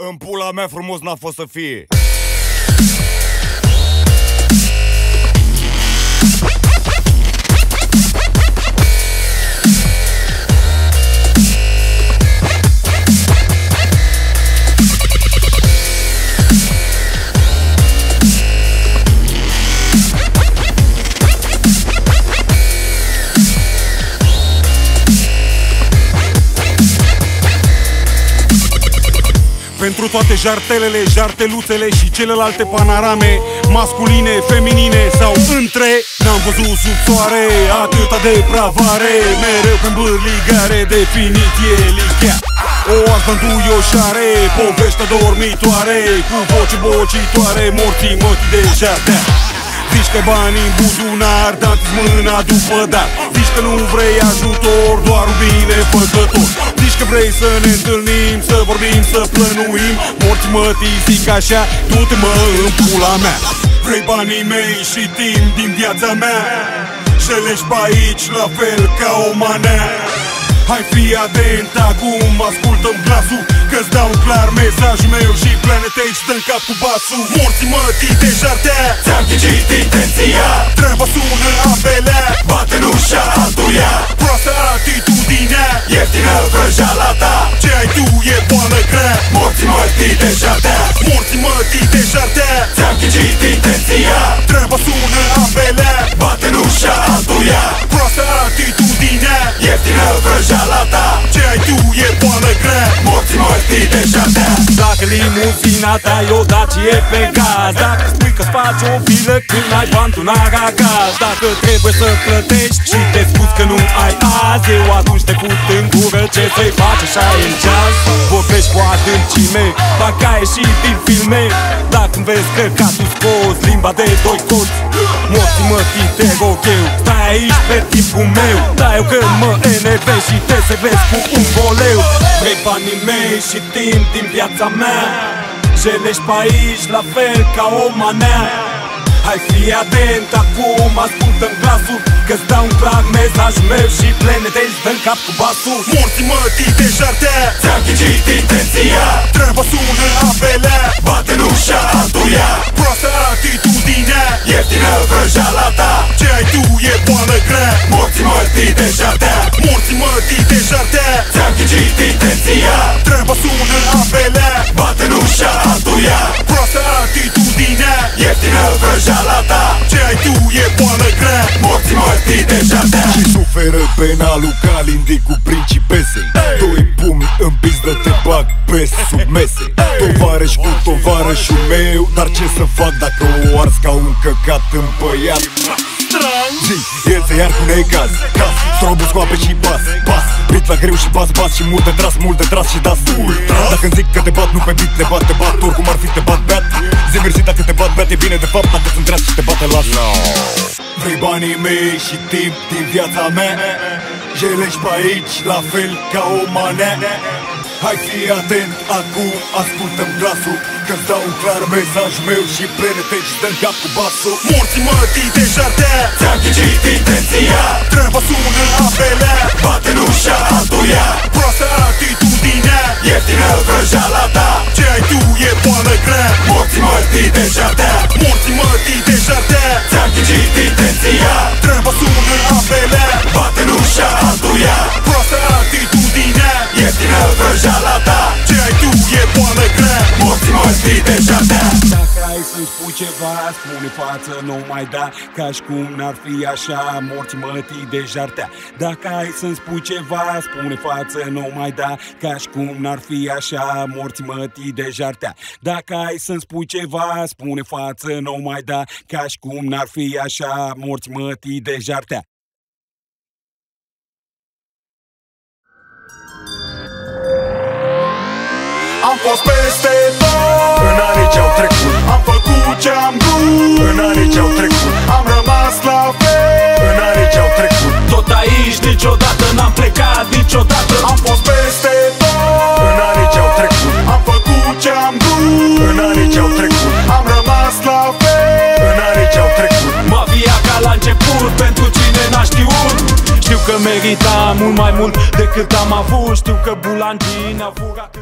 În pula mea frumos n-a fost să fie. Pentru toate jartelele, jarteluțele și celelalte panorame masculine, feminine sau între, n-am văzut sub soare atâta depravare. Mereu pe îmbârligare, definiție lichea. O azbânduioșare, poveștea dormitoare, cu voce bocitoare, morții mătii deja dea. Zici că banii în buzunar, dat-ți mâna după dat. Zici că nu vrei ajutor, doar un binefăcător. Zici că vrei să ne întâlnim, să vorbim, să plănuim. Morți mătii zic așa, du-te mă în pula mea. Vrei banii mei și timp din viața mea, șelești pe aici la fel ca o manea. Hai fii atent acum, ascultă-mi glasul, că-ți dau clar mesajul meu și planetei și dă-n cap cu basul. Morții mătii dejartea, ți-am ghicit intenția, treaba sună apelea, bate în ușa altuia. Proastă atitudinea, ieftină vrăjeala ta, ce ai tu e boală grea. Morții mătii dejartea, morții mătii dejartea, ți-am ghicit intenția, treaba sună apelea, bate în ușa altuia. Proastă atitudinea, ieftină vrăjeala ta, ce ai tu e boală grea. Morții mătii dejartea. Dacă limuzina ta e o Dacie pe gaz, dacă spui că-ți faci o vilă când ai bani tu n-agagaz, dacă trebuie să plătești și te scuzi că nu ai azi, eu atunci te fut în gură, ce să-i faci așa în ceas. Vorbești cu adâncime, parcă ai ieșit din filme, dacă-mi vezi căcatul scos, limba de doi coți. Morții mătii te rog eu, stai aici pe timpul meu, dar eu când mă enervez și te servesc cu un voleu. Vrei banii mei și timp din viața mea, jelești pe aici la fel ca o manea. Hai fii atent acum, ascultă-mi glasul, că-ți dau un clar mesajul meu și planetei îți dă-n cap cu basul. Morții mătii dejartea, ți-am ghicit intenția, treaba sună apelea, bate în ușa altuia. Proastă atitudinea, ieftină vrăjeala ta, ce ai tu e boală grea. Morții mătii dejartea, morții mătii dejartea, ți-am ghicit intenția, treaba sună apelea, bate în ușa altuia. Proastă atitudinea, ieftină vrăjeala ta, ce ai tu e boală grea. Morții mătii dejartea. Și suferă penalul Calindi cu principese. Doi pumni în pizdă te bag pe sub mese. Tovarăș cu tovarășul meu, dar ce să fac dacă o ars ca un căcat împăiat? Zi, el se iar cu necaz, strobul scoape și bas, brit la greu și bas, și mult de tras și das. Dacă-mi zic că te bat, nu pe beat, te bat, oricum ar fi te bat beat. Zi mersi dacă te bat beat, e bine de fapt dacă sunt treaz și te bate las. Vrei banii mei și timp din viața mea, jelești pe aici la fel ca o manea. Hai fii atent acum, ascultă-mi glasul, că-ți dau un clar mesajul meu și planetei și dă-n cap cu basul. Morții mătii dejartea, ți-am ghicit intenția, treaba sună apelea, bate în ușa altuia. Proastă atitudinea, ieftină vrăjeala ta, ce ai tu e boală grea. Morții mătii dejartea, morții mătii dejartea, ți-am ghicit intenția, treaba sună apelea, bate în ușa altuia. Proastă atitudinea, ieftină vrăjeala ta, ce ai tu e boală grea. Morții mătii dejartea. Dacă ai să-mi spui ceva, spune față, nu mai da, ca și cum n-ar fi așa. Morții mătii dejartea. Dacă ai să-mi spui ceva, spune față, nu mai da, ca și cum n-ar fi așa. Morții mătii dejartea. Dacă ai să-mi spui ceva, spune față, nu mai da, ca și cum n-ar fi așa. Morții mătii dejartea. Am fost peste tot în anii ce-au trecut, am făcut ce-am vrut în anii ce-au trecut, am rămas la fel în anii ce-au trecut. Tot aici niciodată n-am plecat niciodată. Am fost peste tot în anii ce-au trecut, am făcut ce-am vrut în anii ce-au trecut, am rămas la fel în anii ce-au trecut. M-a via ca la început, pentru cine n-a știut. Știu că merita mult mai mult decât am avut, știu că bulantii n-au furat.